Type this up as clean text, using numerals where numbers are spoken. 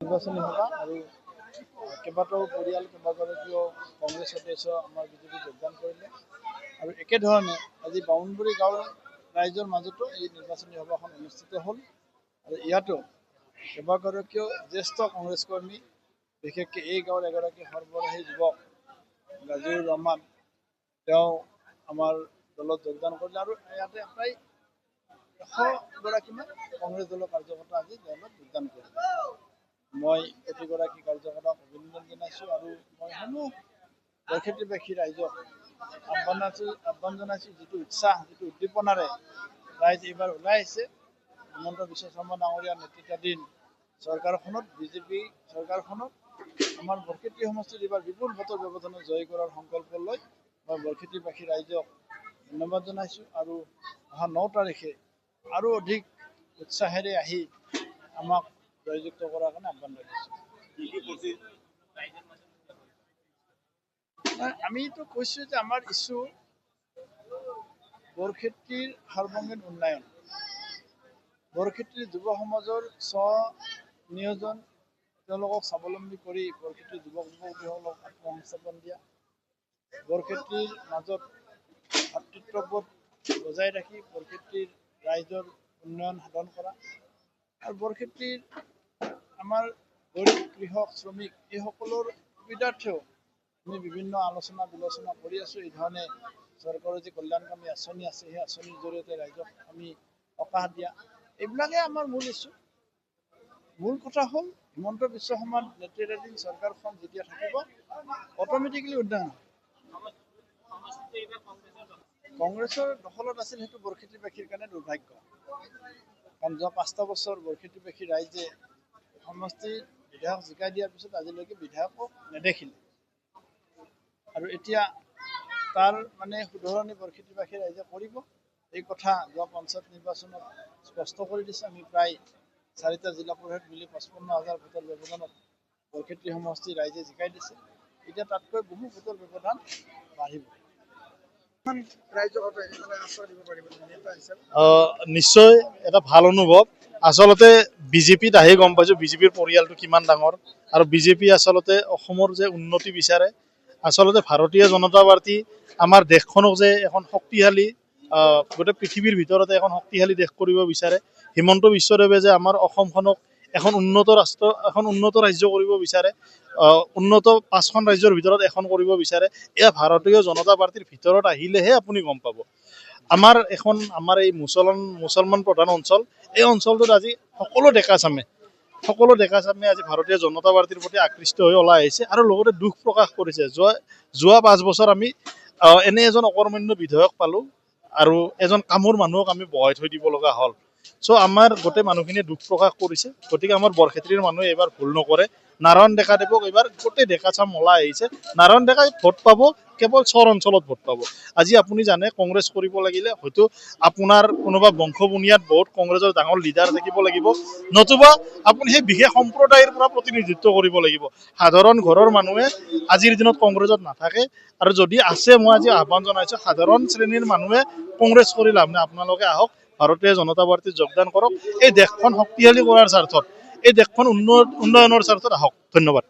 নিৰ্বাচনী সভা আৰু কেইবাটাও পৰিয়াল কেইবাগৰাকীও কংগ্ৰেছ সদস্য আমাৰ বিজেপি যোগদান কৰিলে আৰু একেধৰণে আজি বামুণবাৰী গাঁৱৰ ৰাইজৰ মাজতো এই নিৰ্বাচনী সভাখন অনুষ্ঠিত হ'ল আৰু ইয়াতো কেইবাগৰাকীও জ্যেষ্ঠ কংগ্ৰেছ কৰ্মী বিশেষকৈ এই গাঁৱৰ এগৰাকী সৰ্বৰাহী যুৱক গাজীউৰ ৰহমান তেওঁ আমাৰ দলত যোগদান কৰিলে আৰু ইয়াতে প্ৰায় 100গৰাকীমান কংগ্ৰেছ দলৰ কাৰ্যকৰ্তা আজি দলত যোগদান কৰিলে। মই প্ৰতিগৰাকী কাৰ্যকৰ্তাক অভিনন্দন জনাইছোঁ আৰু মই সমূহ বৰক্ষেত্ৰীবাসী ৰাইজক আহ্বান জনাইছোঁ যিটো উৎসাহ যিটো উদ্দীপনাৰে ৰাইজ এইবাৰ ওলাই আহিছে হিমন্ত বিশ্ব শৰ্মা ডাঙৰীয়াৰ নেতৃত্বাধীন চৰকাৰখনত বিজেপি চৰকাৰখনত আমাৰ বৰক্ষেত্ৰী সমষ্টিত এইবাৰ বিপুল ভোটৰ ব্যৱধানত জয় কৰাৰ সংকল্প লৈ মই বৰক্ষেত্ৰীবাসী ৰাইজক ধন্যবাদ জনাইছোঁ আৰু অহা 9 তাৰিখে আৰু অধিক উৎসাহেৰে আহি আমাক জয়যুক্ত কৰাৰ কাৰণে আহ্বান জনাইছোঁ। আমিতো কৈছোঁ যে আমাৰ ইছ্যু বৰক্ষেত্ৰীৰ সাৰ্বজনীন উন্নয়ন, বৰক্ষেত্ৰীৰ যুৱ সমাজৰ স্ব-নিয়োজন, তেওঁলোকক স্বাৱলম্বী কৰি বৰক্ষেত্ৰীৰ যুৱক যুৱতীসকলক আত্মসংস্থাপন দিয়া, বৰক্ষেত্ৰীৰ মাজত ভাতৃত্ববোধ বজাই ৰাখি বৰক্ষেত্ৰীৰ ৰাইজৰ উন্নয়ন সাধন কৰা আৰু বৰক্ষেত্ৰীৰ আমাৰ গৰীব কৃষক শ্ৰমিক এইসকলৰ সুবিধাৰ্থেও আমি বিভিন্ন আলোচনা বিলোচনা কৰি আছোঁ। এই ধৰণে চৰকাৰৰ যি কল্যাণকামী আঁচনি আছে সেই আঁচনিৰ জৰিয়তে ৰাইজক আমি সকাহ দিয়া, এইবিলাকে আমাৰ মূল ইছ্যু। মূল কথা হ'ল হিমন্ত বিশ্ব শৰ্মাৰ নেতৃত্বাধীন চৰকাৰখন যেতিয়া থাকিব অট'মেটিকেলি উন্নয়ন হ'ব। কংগ্ৰেছৰ দখলত আছিল সেইটো বৰক্ষেত্ৰীবাসীৰ কাৰণে দুৰ্ভাগ্য, কাৰণ যোৱা 5টা বছৰ বৰক্ষেত্ৰীবাসী ৰাইজে সমষ্টিত বিধায়ক জিকাই দিয়াৰ পিছত আজিলৈকে বিধায়কক নেদেখিলে আৰু এতিয়া তাৰ মানে শুধৰণি বৰক্ষেত্ৰীবাসী ৰাইজে কৰিব। এই কথা যোৱা পঞ্চায়ত নিৰ্বাচনত স্পষ্ট কৰি দিছে। আমি প্ৰায় 4টা জিলা পৰিষদ মিলি 55,000 ভোটৰ ব্যৱধানত বৰক্ষেত্ৰী সমষ্টি ৰাইজে জিকাই দিছে। এতিয়া তাতকৈ বহু ভোটৰ ব্যৱধান বাঢ়িব। নিশ্চয় এটা ভাল অনুভৱ। আচলতে বিজেপিত আহি গম পাইছোঁ বিজেপিৰ পৰিয়ালটো কিমান ডাঙৰ আৰু বিজেপি আচলতে অসমৰ যে উন্নতি বিচাৰে, আচলতে ভাৰতীয় জনতা পাৰ্টি আমাৰ দেশখনক যে এখন শক্তিশালী গোটেই পৃথিৱীৰ ভিতৰতে এখন শক্তিশালী দেশ কৰিব বিচাৰে, হিমন্ত বিশ্ব দেৱে যে আমাৰ অসমখনক এখন উন্নত ৰাষ্ট্ৰ এখন উন্নত ৰাজ্য কৰিব বিচাৰে, উন্নত 5খন ৰাজ্যৰ ভিতৰত এখন কৰিব বিচাৰে, এয়া ভাৰতীয় জনতা পাৰ্টিৰ ভিতৰত আহিলেহে আপুনি গম পাব। আমাৰ এই মুছলমান প্ৰধান অঞ্চল, এই অঞ্চলটোত আজি সকলো ডেকা চামে আজি ভাৰতীয় জনতা পাৰ্টিৰ প্ৰতি আকৃষ্ট হৈ ওলাই আহিছে আৰু লগতে দুখ প্ৰকাশ কৰিছে। যোৱা 5 বছৰ আমি এনে এজন অকৰ্মণ্য বিধায়ক পালোঁ আৰু এজন কামোৰ মানুহক আমি বহাই থৈ দিব লগা হ'ল। আমাৰ গোটেই মানুহখিনিয়ে দুখ প্ৰকাশ কৰিছে। গতিকে আমাৰ বৰক্ষেত্ৰীৰ মানুহে এইবাৰ ভুল নকৰে। নাৰায়ণ ডেকা দেৱক এইবাৰ গোটেই ডেকা চাম ওলাই আহিছে। নাৰায়ণ ডেকাই ভোট পাব কেৱল চৰ অঞ্চলত ভোট পাব। আজি আপুনি জানে কংগ্ৰেছ কৰিব লাগিলে হয়তো আপোনাৰ কোনোবা বংশ বুনিয়াদ বহুত কংগ্ৰেছৰ ডাঙৰ লিডাৰ থাকিব লাগিব, নতুবা আপুনি সেই বিশেষ সম্প্ৰদায়ৰ পৰা প্ৰতিনিধিত্ব কৰিব লাগিব। সাধাৰণ ঘৰৰ মানুহে আজিৰ দিনত কংগ্ৰেছত নাথাকে আৰু যদি আছে মই আজি আহ্বান জনাইছোঁ সাধাৰণ শ্ৰেণীৰ মানুহে কংগ্ৰেছ কৰি লাভ নাই। আপোনালোকে আহক, ভাৰতীয় জনতা পাৰ্টিত যোগদান কৰক। এই দেশখন শক্তিশালী কৰাৰ স্বাৰ্থত, এই দেশখন উন্নয়নৰ স্বাৰ্থত আহক। ধন্যবাদ।